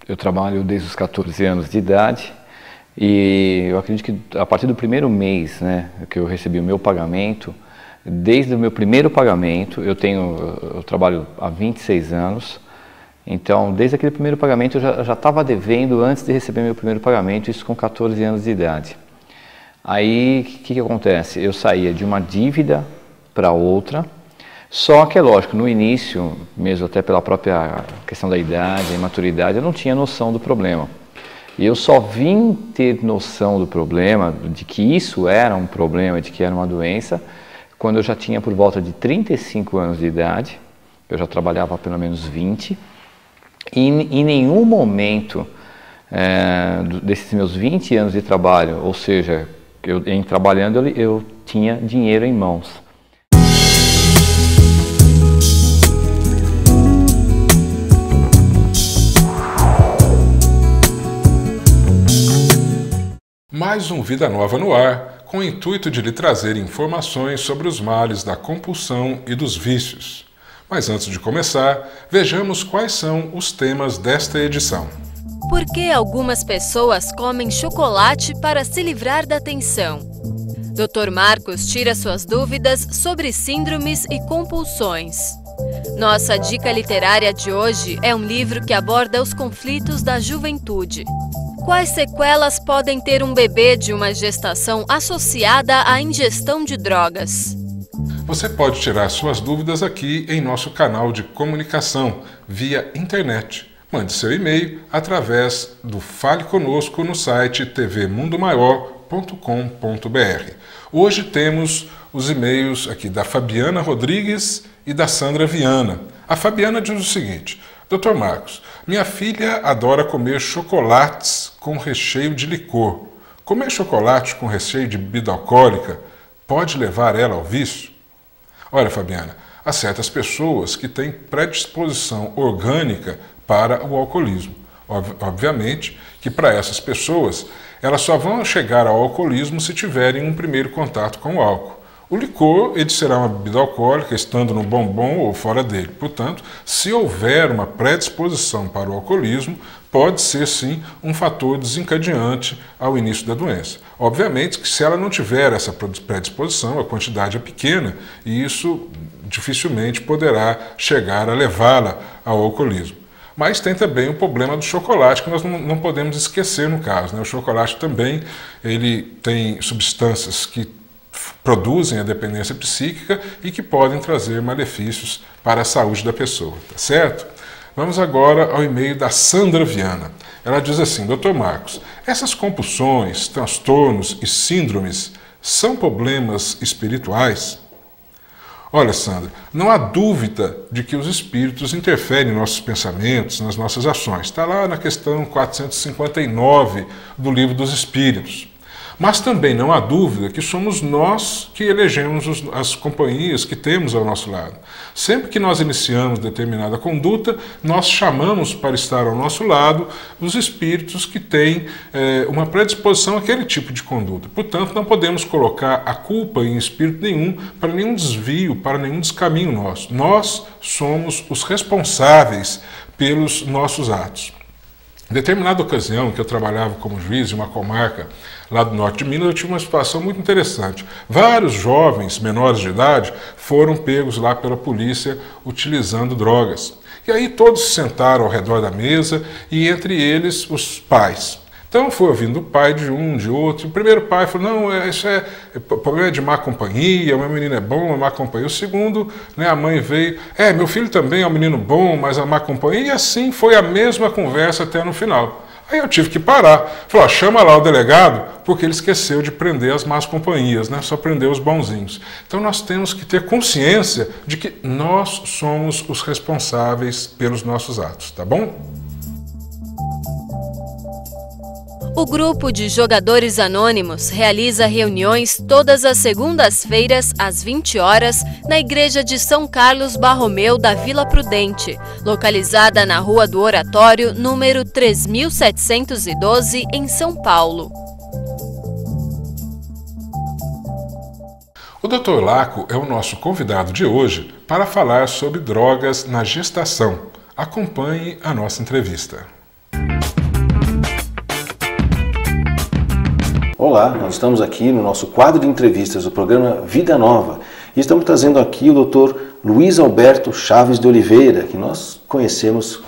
Eu trabalho desde os 14 anos de idade e eu acredito que a partir do primeiro mês, né, que eu recebi o meu pagamento, desde o meu primeiro pagamento, eu trabalho há 26 anos, então desde aquele primeiro pagamento eu já estava devendo antes de receber meu primeiro pagamento, isso com 14 anos de idade. Aí o que acontece? Eu saía de uma dívida para outra, só que é lógico, no início, mesmo até pela própria questão da idade, da imaturidade, eu não tinha noção do problema. E eu só vim ter noção do problema, de que isso era um problema, de que era uma doença, quando eu já tinha por volta de 35 anos de idade, eu já trabalhava há pelo menos 20, e em nenhum momento desses meus 20 anos de trabalho, ou seja, trabalhando eu tinha dinheiro em mãos. Mais um Vida Nova no ar, com o intuito de lhe trazer informações sobre os males da compulsão e dos vícios. Mas antes de começar, vejamos quais são os temas desta edição. Por que algumas pessoas comem chocolate para se livrar da tensão? Dr. Marcos tira suas dúvidas sobre síndromes e compulsões. Nossa dica literária de hoje é um livro que aborda os conflitos da juventude. Quais sequelas podem ter um bebê de uma gestação associada à ingestão de drogas? Você pode tirar suas dúvidas aqui em nosso canal de comunicação via internet. Mande seu e-mail através do Fale Conosco no site tvmundomaior.com.br. Hoje temos os e-mails aqui da Fabiana Rodrigues e da Sandra Viana. A Fabiana diz o seguinte: Dr. Marcos, minha filha adora comer chocolates com recheio de licor. Comer chocolate com recheio de bebida alcoólica pode levar ela ao vício? Olha, Fabiana, há certas pessoas que têm predisposição orgânica para o alcoolismo. Obviamente que para essas pessoas, elas só vão chegar ao alcoolismo se tiverem um primeiro contato com o álcool. O licor, ele será uma bebida alcoólica, estando no bombom ou fora dele. Portanto, se houver uma predisposição para o alcoolismo, pode ser sim um fator desencadeante ao início da doença. Obviamente que se ela não tiver essa predisposição, a quantidade é pequena e isso dificilmente poderá chegar a levá-la ao alcoolismo. Mas tem também o problema do chocolate, que nós não podemos esquecer no caso, né? O chocolate também ele tem substâncias que produzem a dependência psíquica e que podem trazer malefícios para a saúde da pessoa, tá certo? Vamos agora ao e-mail da Sandra Viana. Ela diz assim: Dr. Marcos, essas compulsões, transtornos e síndromes são problemas espirituais? Olha, Sandra, não há dúvida de que os espíritos interferem em nossos pensamentos, nas nossas ações. Está lá na questão 459 do Livro dos Espíritos. Mas também não há dúvida que somos nós que elegemos as companhias que temos ao nosso lado. Sempre que nós iniciamos determinada conduta, nós chamamos para estar ao nosso lado os espíritos que têm uma predisposição àquele tipo de conduta. Portanto, não podemos colocar a culpa em espírito nenhum para nenhum desvio, para nenhum descaminho nosso. Nós somos os responsáveis pelos nossos atos. Em determinada ocasião, que eu trabalhava como juiz em uma comarca lá do norte de Minas, eu tive uma situação muito interessante. Vários jovens menores de idade foram pegos lá pela polícia utilizando drogas. E aí todos se sentaram ao redor da mesa e entre eles os pais. Então foi ouvindo o pai de um, de outro. O primeiro pai falou: não, isso é problema de má companhia, o meu menino é bom, é má companhia. O segundo, né, a mãe veio: meu filho também é um menino bom, mas a má companhia. E assim foi a mesma conversa até no final. Aí eu tive que parar. Falei: chama lá o delegado, porque ele esqueceu de prender as más companhias, né? Só prendeu os bonzinhos. Então nós temos que ter consciência de que nós somos os responsáveis pelos nossos atos, tá bom? O grupo de jogadores anônimos realiza reuniões todas as segundas-feiras, às 20 horas, na Igreja de São Carlos Barromeu da Vila Prudente, localizada na Rua do Oratório, número 3712, em São Paulo. O Dr. Laco é o nosso convidado de hoje para falar sobre drogas na gestação. Acompanhe a nossa entrevista. Olá, nós estamos aqui no nosso quadro de entrevistas do programa Vida Nova e estamos trazendo aqui o Dr. Luiz Alberto Chaves de Oliveira, que nós conhecemos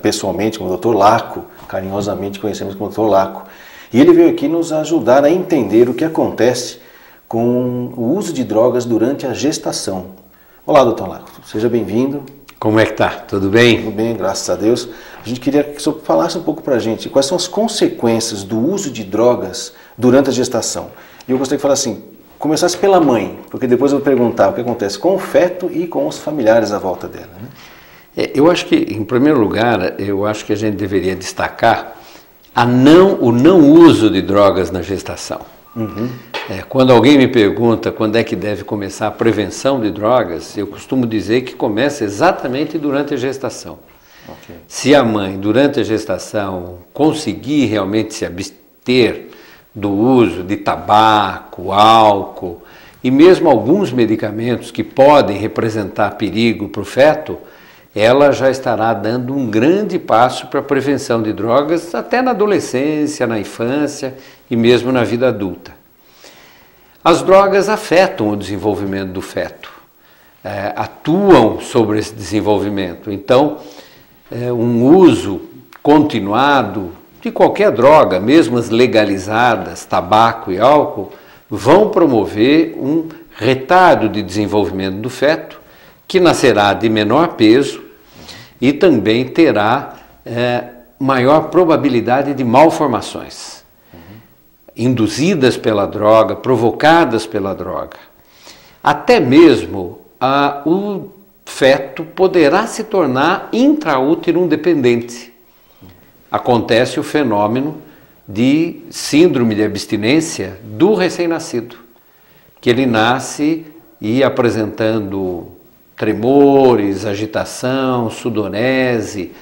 pessoalmente como Dr. Laco, carinhosamente conhecemos como Dr. Laco. E ele veio aqui nos ajudar a entender o que acontece com o uso de drogas durante a gestação. Olá, Dr. Laco, seja bem-vindo. Como é que tá? Tudo bem? Tudo bem, graças a Deus. A gente queria que o senhor falasse um pouco para a gente quais são as consequências do uso de drogas durante a gestação. E eu gostaria que falasse assim, começasse pela mãe, porque depois eu vou perguntar o que acontece com o feto e com os familiares à volta dela, né? Eu acho que, em primeiro lugar, eu acho que a gente deveria destacar o não uso de drogas na gestação. Quando alguém me pergunta quando é que deve começar a prevenção de drogas, eu costumo dizer que começa exatamente durante a gestação. Okay. Se a mãe, durante a gestação, conseguir realmente se abster do uso de tabaco, álcool e mesmo alguns medicamentos que podem representar perigo para o feto, ela já estará dando um grande passo para a prevenção de drogas até na adolescência, na infância e mesmo na vida adulta. As drogas afetam o desenvolvimento do feto, atuam sobre esse desenvolvimento. Então, um uso continuado de qualquer droga, mesmo as legalizadas, tabaco e álcool, vão promover um retardo de desenvolvimento do feto, que nascerá de menor peso e também terá maior probabilidade de malformações, induzidas pela droga, provocadas pela droga. Até mesmo o feto poderá se tornar intraútero dependente. Acontece o fenômeno de síndrome de abstinência do recém-nascido, que ele nasce e apresentando tremores, agitação, sudorese,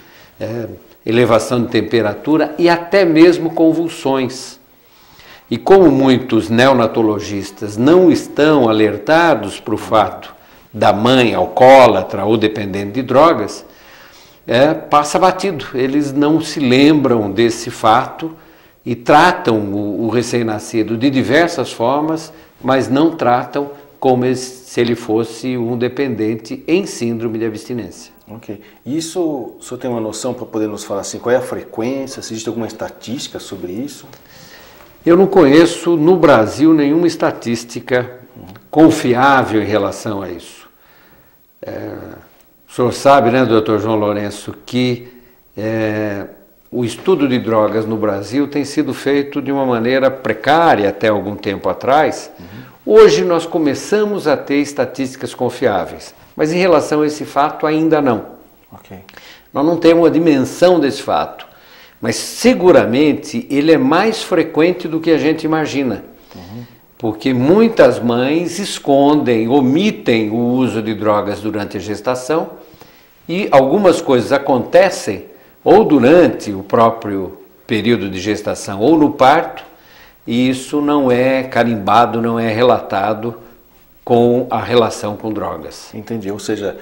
elevação de temperatura e até mesmo convulsões. E como muitos neonatologistas não estão alertados para o fato da mãe alcoólatra ou dependente de drogas, passa batido. Eles não se lembram desse fato e tratam o recém-nascido de diversas formas, mas não tratam como se ele fosse um dependente em síndrome de abstinência. Ok. Isso, o senhor tem uma noção para poder nos falar assim, qual é a frequência, se existe alguma estatística sobre isso? Eu não conheço no Brasil nenhuma estatística confiável em relação a isso. O senhor sabe, né, doutor João Lourenço, que o estudo de drogas no Brasil tem sido feito de uma maneira precária até algum tempo atrás. Hoje nós começamos a ter estatísticas confiáveis, mas em relação a esse fato ainda não. Okay. Nós não temos a dimensão desse fato. Mas seguramente ele é mais frequente do que a gente imagina, porque muitas mães escondem, omitem o uso de drogas durante a gestação e algumas coisas acontecem ou durante o próprio período de gestação ou no parto e isso não é carimbado, não é relatado com a relação com drogas. Entendi, ou seja,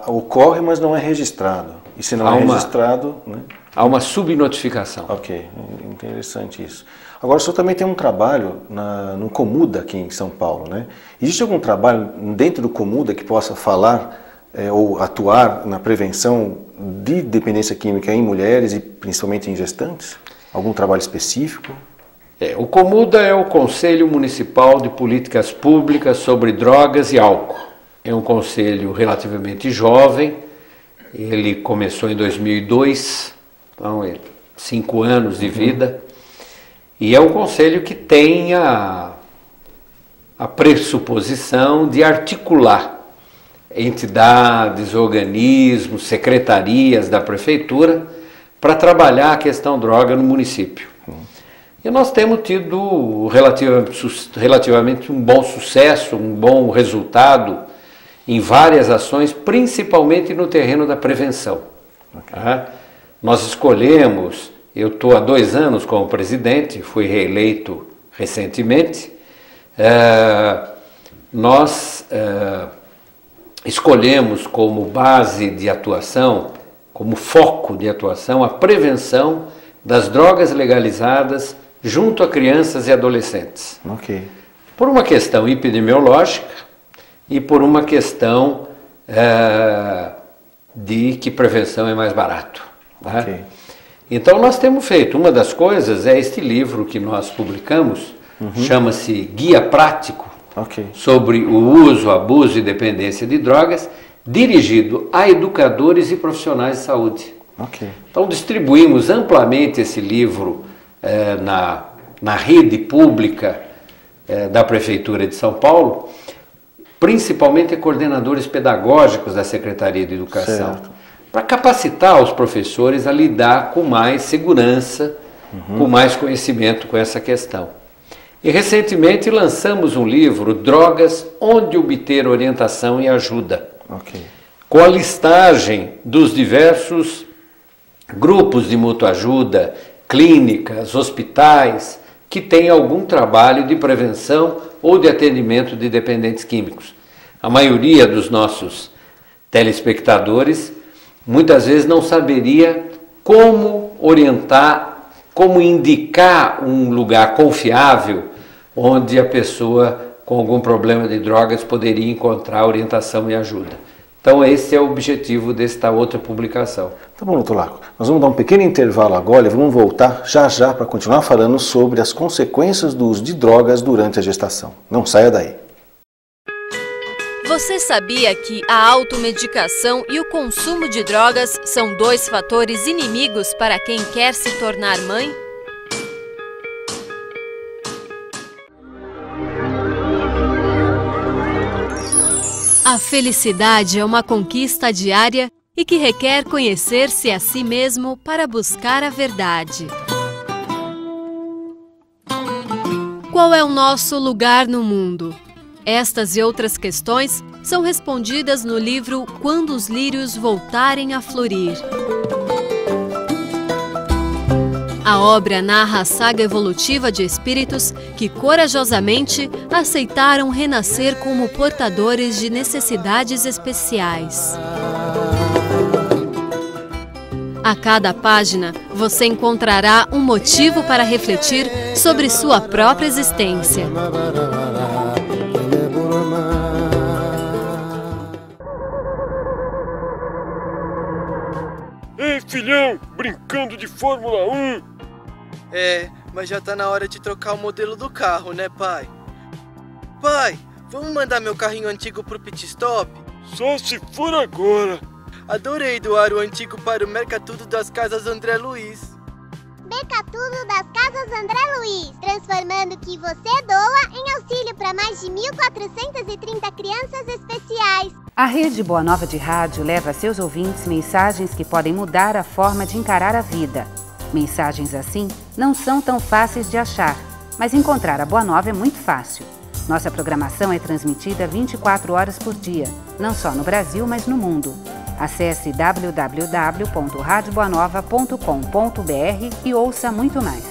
ocorre, mas não é registrado. E se não é registrado, né? Há uma subnotificação. Ok, interessante isso. Agora, o senhor também tem um trabalho no Comuda aqui em São Paulo, né? Existe algum trabalho dentro do Comuda que possa falar ou atuar na prevenção de dependência química em mulheres e principalmente em gestantes? Algum trabalho específico? O Comuda é o Conselho Municipal de Políticas Públicas sobre Drogas e Álcool. É um conselho relativamente jovem, ele começou em 2002, então 5 anos de vida, e é um conselho que tem a pressuposição de articular entidades, organismos, secretarias da prefeitura para trabalhar a questão droga no município. E nós temos tido relativamente um bom sucesso, um bom resultado em várias ações, principalmente no terreno da prevenção. Okay. Nós escolhemos, eu estou há 2 anos como presidente, fui reeleito recentemente, nós escolhemos como base de atuação, como foco de atuação, a prevenção das drogas legalizadas junto a crianças e adolescentes. Ok. Por uma questão epidemiológica e por uma questão de que prevenção é mais barato. Né? Ok. Então nós temos feito, uma das coisas é este livro que nós publicamos, chama-se Guia Prático Ok. sobre o uso, abuso e dependência de drogas, dirigido a educadores e profissionais de saúde. Ok. Então distribuímos amplamente esse livro na rede pública da Prefeitura de São Paulo, principalmente a coordenadores pedagógicos da Secretaria de Educação, Certo. para capacitar os professores a lidar com mais segurança, com mais conhecimento com essa questão. E recentemente lançamos um livro, Drogas, onde obter orientação e ajuda, Ok. com a listagem dos diversos grupos de mútua ajuda, clínicas, hospitais, que têm algum trabalho de prevenção ou de atendimento de dependentes químicos. A maioria dos nossos telespectadores muitas vezes não saberia como orientar, como indicar um lugar confiável onde a pessoa com algum problema de drogas poderia encontrar orientação e ajuda. Então esse é o objetivo desta outra publicação. Tá bom, doutor Larco. Nós vamos dar um pequeno intervalo agora e vamos voltar já para continuar falando sobre as consequências do uso de drogas durante a gestação. Não saia daí. Você sabia que a automedicação e o consumo de drogas são 2 fatores inimigos para quem quer se tornar mãe? A felicidade é uma conquista diária e que requer conhecer-se a si mesmo para buscar a verdade. Qual é o nosso lugar no mundo? Estas e outras questões são respondidas no livro Quando os Lírios Voltarem a Florir. A obra narra a saga evolutiva de espíritos que corajosamente aceitaram renascer como portadores de necessidades especiais. A cada página, você encontrará um motivo para refletir sobre sua própria existência. Ei, filhão, brincando de Fórmula 1? É, mas já tá na hora de trocar o modelo do carro, né, pai? Pai, vamos mandar meu carrinho antigo pro pit stop? Só se for agora. Adorei doar o antigo para o Mercatudo das Casas André Luiz. Mercatudo das Casas André Luiz, transformando o que você doa em auxílio para mais de 1.430 crianças especiais. A Rede Boa Nova de Rádio leva a seus ouvintes mensagens que podem mudar a forma de encarar a vida. Mensagens assim não são tão fáceis de achar, mas encontrar a Boa Nova é muito fácil. Nossa programação é transmitida 24 horas por dia, não só no Brasil, mas no mundo. Acesse www.radioboanova.com.br e ouça muito mais.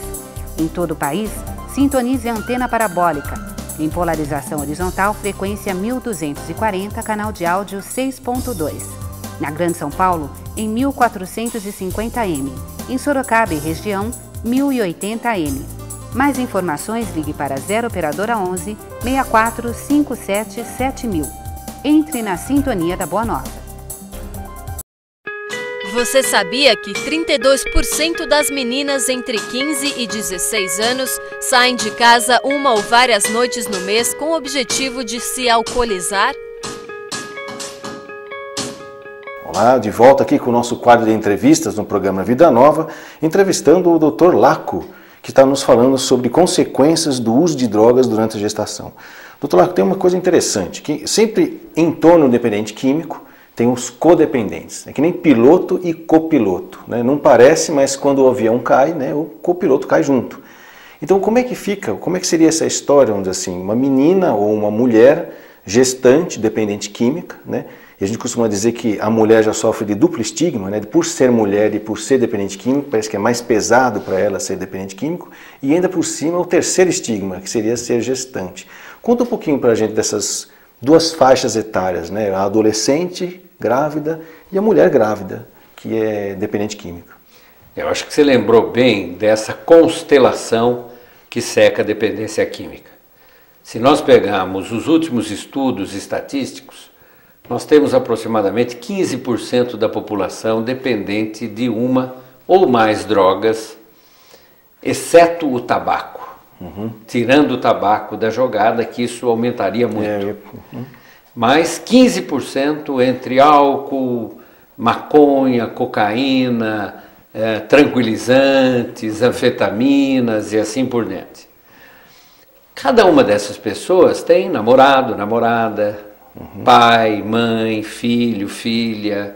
Em todo o país, sintonize a antena parabólica. Em polarização horizontal, frequência 1240, canal de áudio 6.2. Na Grande São Paulo, em 1450M. Em Sorocaba e região, 1080M. Mais informações, ligue para 0 Operadora 11 64 57 7000. Entre na sintonia da Boa Nova. Você sabia que 32% das meninas entre 15 e 16 anos saem de casa uma ou várias noites no mês com o objetivo de se alcoolizar? Olá, de volta aqui com o nosso quadro de entrevistas no programa Vida Nova, entrevistando o Dr. Laco, que está nos falando sobre consequências do uso de drogas durante a gestação. Dr. Laco, tem uma coisa interessante, que sempre em torno do dependente químico tem os codependentes. É que nem piloto e copiloto, né? Não parece, mas quando o avião cai, né, o copiloto cai junto. Então como é que fica? Como é que seria essa história, vamos dizer assim, uma menina ou uma mulher gestante, dependente química, né? E a gente costuma dizer que a mulher já sofre de duplo estigma, né? Por ser mulher e por ser dependente químico, parece que é mais pesado para ela ser dependente químico, e ainda por cima o terceiro estigma, que seria ser gestante. Conta um pouquinho para a gente dessas duas faixas etárias, né? A adolescente grávida e a mulher grávida, que é dependente químico. Eu acho que você lembrou bem dessa constelação que seca a dependência química. Se nós pegarmos os últimos estudos estatísticos, nós temos aproximadamente 15% da população dependente de uma ou mais drogas, exceto o tabaco. Tirando o tabaco da jogada, que isso aumentaria muito. Mas 15% entre álcool, maconha, cocaína, tranquilizantes, anfetaminas e assim por diante. Cada uma dessas pessoas tem namorado, namorada, pai, mãe, filho, filha.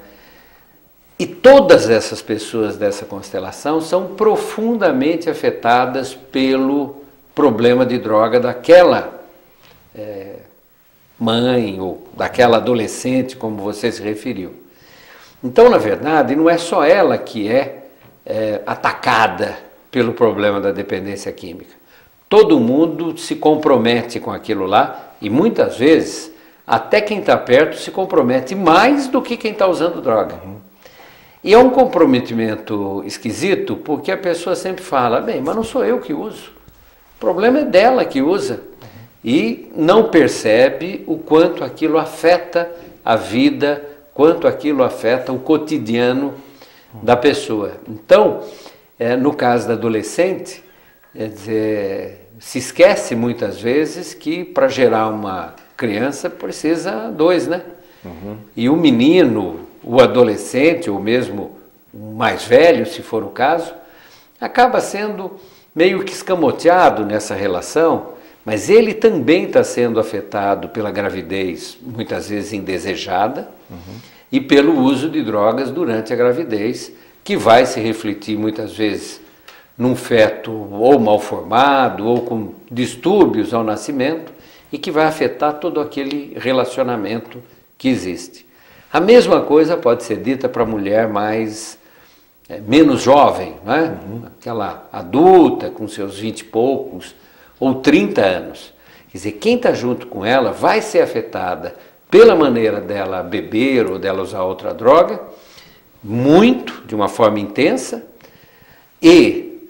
E todas essas pessoas dessa constelação são profundamente afetadas pelo problema de droga daquela mãe ou daquela adolescente, como você se referiu. Então, na verdade, não é só ela que é atacada pelo problema da dependência química. Todo mundo se compromete com aquilo lá e muitas vezes até quem está perto se compromete mais do que quem está usando droga. E é um comprometimento esquisito porque a pessoa sempre fala, bem, mas não sou eu que uso, o problema é dela que usa. E não percebe o quanto aquilo afeta a vida, quanto aquilo afeta o cotidiano da pessoa. Então, no caso da adolescente, se esquece muitas vezes que para gerar uma criança precisa dois, né? E o menino, o adolescente, ou mesmo o mais velho, se for o caso, acaba sendo meio que escamoteado nessa relação, mas ele também está sendo afetado pela gravidez, muitas vezes indesejada, e pelo uso de drogas durante a gravidez, que vai se refletir muitas vezes num feto ou mal formado, ou com distúrbios ao nascimento, e que vai afetar todo aquele relacionamento que existe. A mesma coisa pode ser dita para a mulher menos jovem, né? Aquela adulta com seus 20 e poucos ou 30 anos. Quer dizer, quem está junto com ela vai ser afetada pela maneira dela beber ou dela usar outra droga, muito, de uma forma intensa, e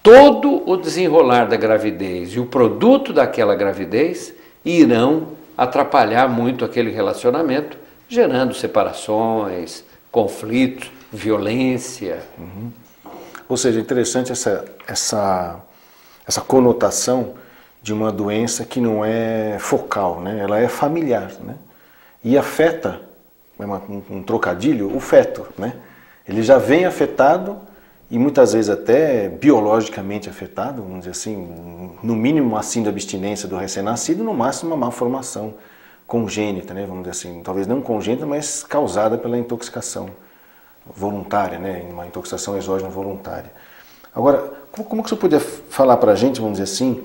todo o desenrolar da gravidez e o produto daquela gravidez irão atrapalhar muito aquele relacionamento, gerando separações, conflitos, violência. Ou seja, interessante essa conotação de uma doença que não é focal, né? Ela é familiar, né? E afeta, um trocadilho, o feto, né? Ele já vem afetado e muitas vezes até biologicamente afetado, vamos dizer assim, no mínimo uma síndrome de abstinência do recém-nascido, no máximo uma malformação congênita, né? Vamos dizer assim, talvez não congênita, mas causada pela intoxicação voluntária, né? Uma intoxicação exógena voluntária. Agora, como que você podia falar para a gente, vamos dizer assim,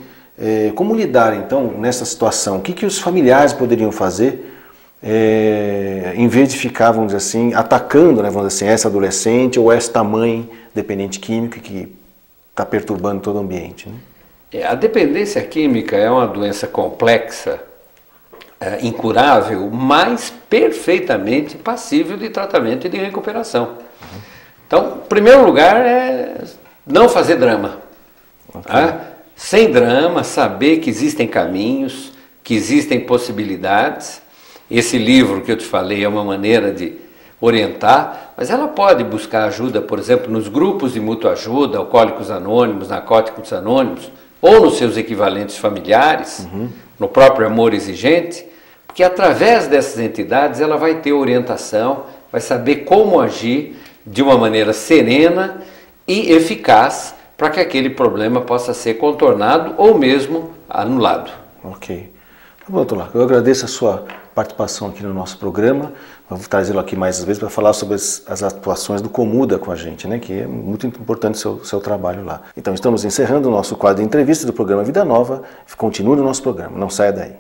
como lidar então nessa situação? O que os familiares poderiam fazer em vez de ficar, vamos dizer assim, atacando, né, vamos dizer assim, essa adolescente ou esta mãe dependente química que está perturbando todo o ambiente, né? A dependência química é uma doença complexa, incurável, mas perfeitamente passível de tratamento e de recuperação. Então, em primeiro lugar, é não fazer drama. Sem drama, saber que existem caminhos, que existem possibilidades. Esse livro que eu te falei é uma maneira de orientar, mas ela pode buscar ajuda, por exemplo, nos grupos de mútua ajuda, Alcoólicos Anônimos, Narcóticos Anônimos, ou nos seus equivalentes familiares, no próprio Amor Exigente, porque através dessas entidades ela vai ter orientação, vai saber como agir de uma maneira serena e eficaz para que aquele problema possa ser contornado ou mesmo anulado. Ok. Tá bom, doutor Larco, eu agradeço a sua participação aqui no nosso programa. Vou trazê-lo aqui mais vezes para falar sobre as atuações do Comuda com a gente, né? Que é muito importante o seu trabalho lá. Então, estamos encerrando o nosso quadro de entrevistas do programa Vida Nova. Continue no nosso programa, não saia daí.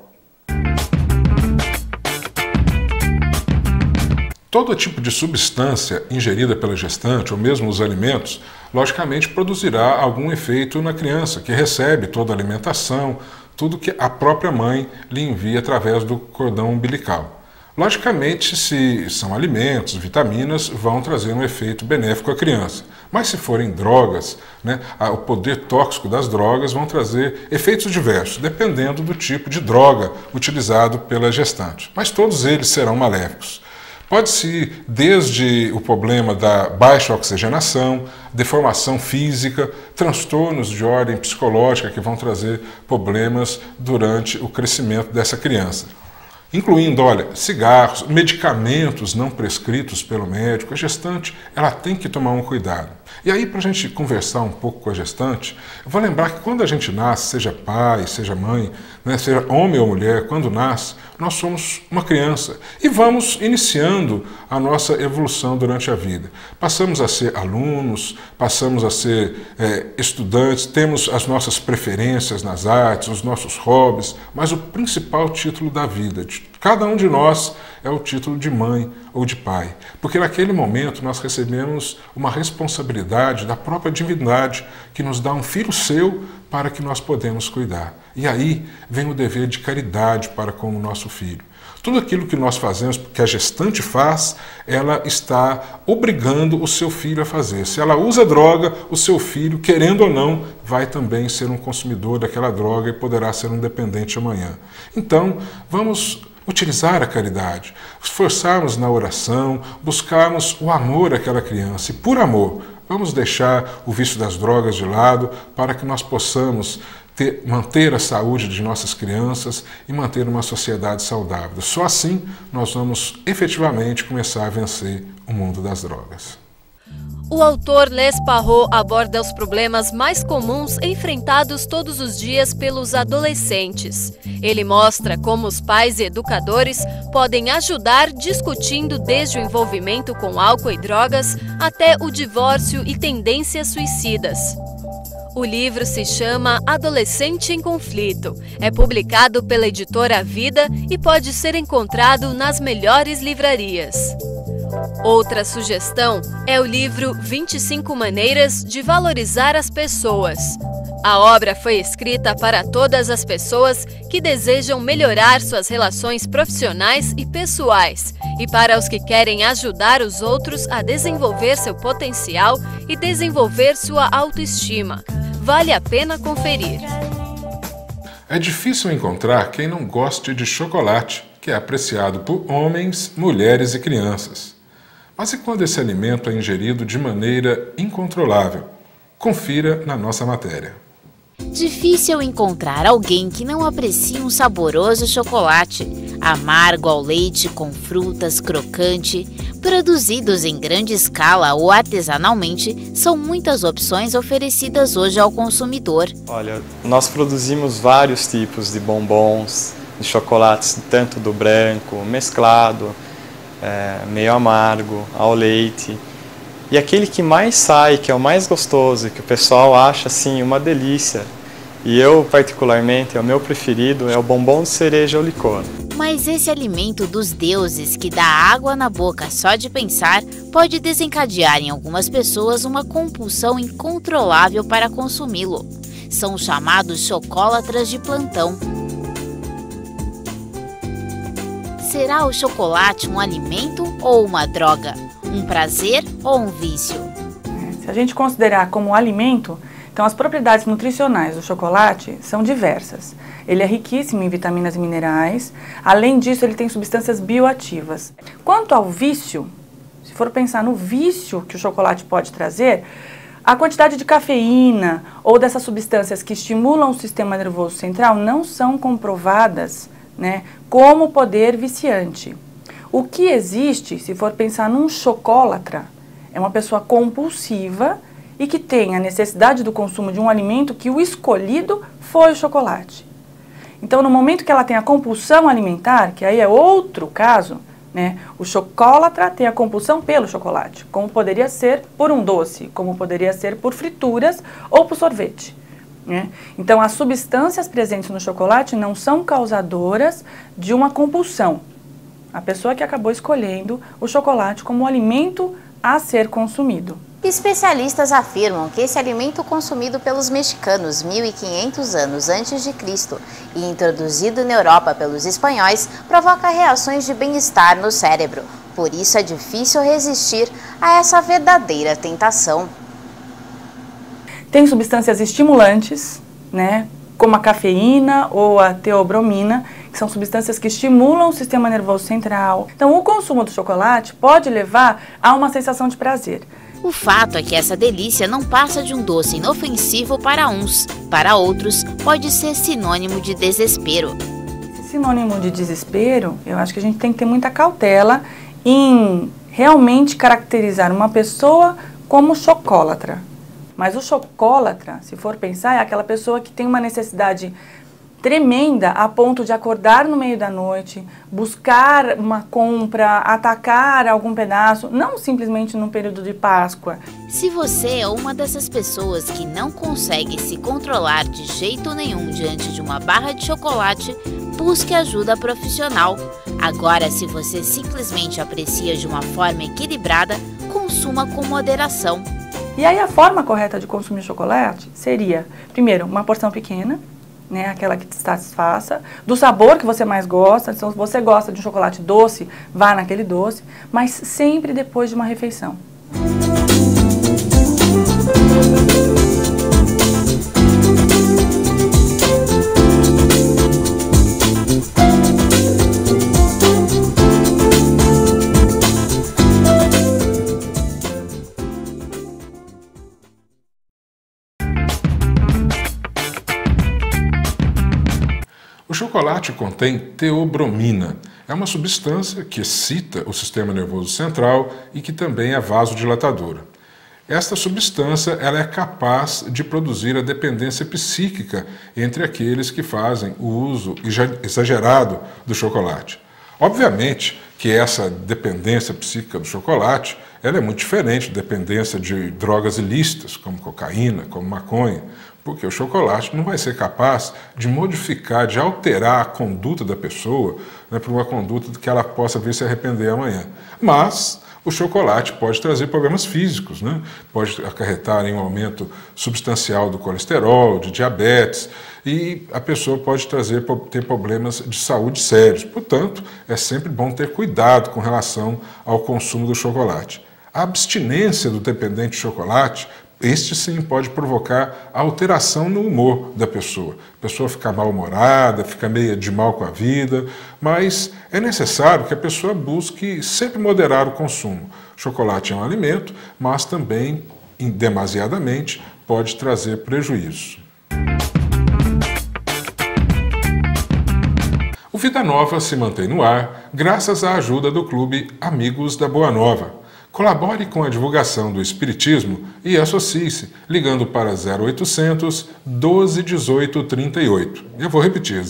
Todo tipo de substância ingerida pela gestante, ou mesmo os alimentos, logicamente produzirá algum efeito na criança, que recebe toda a alimentação, tudo que a própria mãe lhe envia através do cordão umbilical. Logicamente, se são alimentos, vitaminas, vão trazer um efeito benéfico à criança. Mas se forem drogas, né, o poder tóxico das drogas vão trazer efeitos diversos, dependendo do tipo de droga utilizado pela gestante. Mas todos eles serão maléficos. Pode-se ir desde o problema da baixa oxigenação, deformação física, transtornos de ordem psicológica que vão trazer problemas durante o crescimento dessa criança. Incluindo, olha, cigarros, medicamentos não prescritos pelo médico. A gestante, ela tem que tomar um cuidado. E aí, para a gente conversar um pouco com a gestante, eu vou lembrar que quando a gente nasce, seja pai, seja mãe, né, seja homem ou mulher, quando nasce, nós somos uma criança e vamos iniciando a nossa evolução durante a vida. Passamos a ser alunos, passamos a ser estudantes, temos as nossas preferências nas artes, os nossos hobbies, mas o principal título da vida de cada um de nós é o título de mãe ou de pai, porque naquele momento nós recebemos uma responsabilidade da própria divindade que nos dá um filho seu para que nós podemos cuidar. E aí vem o dever de caridade para com o nosso filho. Tudo aquilo que nós fazemos, que a gestante faz, ela está obrigando o seu filho a fazer. Se ela usa droga, o seu filho, querendo ou não, vai também ser um consumidor daquela droga e poderá ser um dependente amanhã. Então, vamos utilizar a caridade, esforçarmos na oração, buscarmos o amor àquela criança. E por amor, vamos deixar o vício das drogas de lado para que nós possamos manter a saúde de nossas crianças e manter uma sociedade saudável. Só assim nós vamos efetivamente começar a vencer o mundo das drogas. O autor Les Parrot aborda os problemas mais comuns enfrentados todos os dias pelos adolescentes. Ele mostra como os pais e educadores podem ajudar discutindo desde o envolvimento com álcool e drogas até o divórcio e tendências suicidas. O livro se chama Adolescente em Conflito. É publicado pela editora Vida e pode ser encontrado nas melhores livrarias. Outra sugestão é o livro 25 Maneiras de Valorizar as Pessoas. A obra foi escrita para todas as pessoas que desejam melhorar suas relações profissionais e pessoais e para os que querem ajudar os outros a desenvolver seu potencial e desenvolver sua autoestima. Vale a pena conferir. É difícil encontrar quem não goste de chocolate, que é apreciado por homens, mulheres e crianças. Mas e quando esse alimento é ingerido de maneira incontrolável? Confira na nossa matéria. Difícil encontrar alguém que não aprecie um saboroso chocolate, amargo ao leite com frutas, crocante. Produzidos em grande escala ou artesanalmente, são muitas opções oferecidas hoje ao consumidor. Olha, nós produzimos vários tipos de bombons, de chocolates, tanto do branco, mesclado, meio amargo, ao leite. E aquele que mais sai, que é o mais gostoso, que o pessoal acha assim uma delícia, e eu particularmente, é o meu preferido, é o bombom de cereja ao licor. Mas esse alimento dos deuses que dá água na boca só de pensar pode desencadear em algumas pessoas uma compulsão incontrolável para consumi-lo. São os chamados chocolatras de plantão. Será o chocolate um alimento ou uma droga? Um prazer ou um vício? Se a gente considerar como alimento, então as propriedades nutricionais do chocolate são diversas. Ele é riquíssimo em vitaminas e minerais, além disso ele tem substâncias bioativas. Quanto ao vício, se for pensar no vício que o chocolate pode trazer, a quantidade de cafeína ou dessas substâncias que estimulam o sistema nervoso central não são comprovadas, né, como poder viciante. O que existe, se for pensar num chocolatra, é uma pessoa compulsiva e que tem a necessidade do consumo de um alimento que o escolhido foi o chocolate. Então, no momento que ela tem a compulsão alimentar, que aí é outro caso, né, o chocolatra tem a compulsão pelo chocolate, como poderia ser por um doce, como poderia ser por frituras ou por sorvete. Né? Então, as substâncias presentes no chocolate não são causadoras de uma compulsão. A pessoa que acabou escolhendo o chocolate como alimento a ser consumido. Especialistas afirmam que esse alimento consumido pelos mexicanos 1500 anos antes de Cristo e introduzido na Europa pelos espanhóis provoca reações de bem-estar no cérebro. Por isso é difícil resistir a essa verdadeira tentação. Tem substâncias estimulantes, né, como a cafeína ou a teobromina, que são substâncias que estimulam o sistema nervoso central. Então, o consumo do chocolate pode levar a uma sensação de prazer. O fato é que essa delícia não passa de um doce inofensivo para uns. Para outros, pode ser sinônimo de desespero. Esse sinônimo de desespero, eu acho que a gente tem que ter muita cautela em realmente caracterizar uma pessoa como chocólatra. Mas o chocólatra, se for pensar, é aquela pessoa que tem uma necessidade tremenda a ponto de acordar no meio da noite, buscar uma compra, atacar algum pedaço, não simplesmente no período de Páscoa. Se você é uma dessas pessoas que não consegue se controlar de jeito nenhum diante de uma barra de chocolate, busque ajuda profissional. Agora, se você simplesmente aprecia de uma forma equilibrada, consuma com moderação. E aí a forma correta de consumir chocolate seria, primeiro, uma porção pequena, né, aquela que te satisfaça, do sabor que você mais gosta. Então, se você gosta de um chocolate doce, vá naquele doce, mas sempre depois de uma refeição. O chocolate contém teobromina. É uma substância que excita o sistema nervoso central e que também é vasodilatadora. Esta substância ela é capaz de produzir a dependência psíquica entre aqueles que fazem o uso exagerado do chocolate. Obviamente que essa dependência psíquica do chocolate ela é muito diferente da dependência de drogas ilícitas, como cocaína, como maconha, porque o chocolate não vai ser capaz de modificar, de alterar a conduta da pessoa, né, para uma conduta que ela possa vir se arrepender amanhã. Mas o chocolate pode trazer problemas físicos, né? Pode acarretar em um aumento substancial do colesterol, de diabetes, e a pessoa pode ter problemas de saúde sérios. Portanto, é sempre bom ter cuidado com relação ao consumo do chocolate. A abstinência do dependente de chocolate, este sim pode provocar alteração no humor da pessoa. A pessoa fica mal-humorada, fica meio de mal com a vida, mas é necessário que a pessoa busque sempre moderar o consumo. Chocolate é um alimento, mas também, demasiadamente, pode trazer prejuízo. O Vida Nova se mantém no ar graças à ajuda do Clube Amigos da Boa Nova. Colabore com a divulgação do Espiritismo e associe-se ligando para 0800 12 18 38. Eu vou repetir,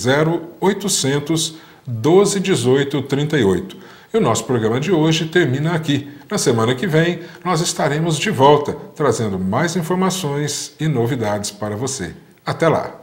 0800 12 18 38. E o nosso programa de hoje termina aqui. Na semana que vem, nós estaremos de volta, trazendo mais informações e novidades para você. Até lá!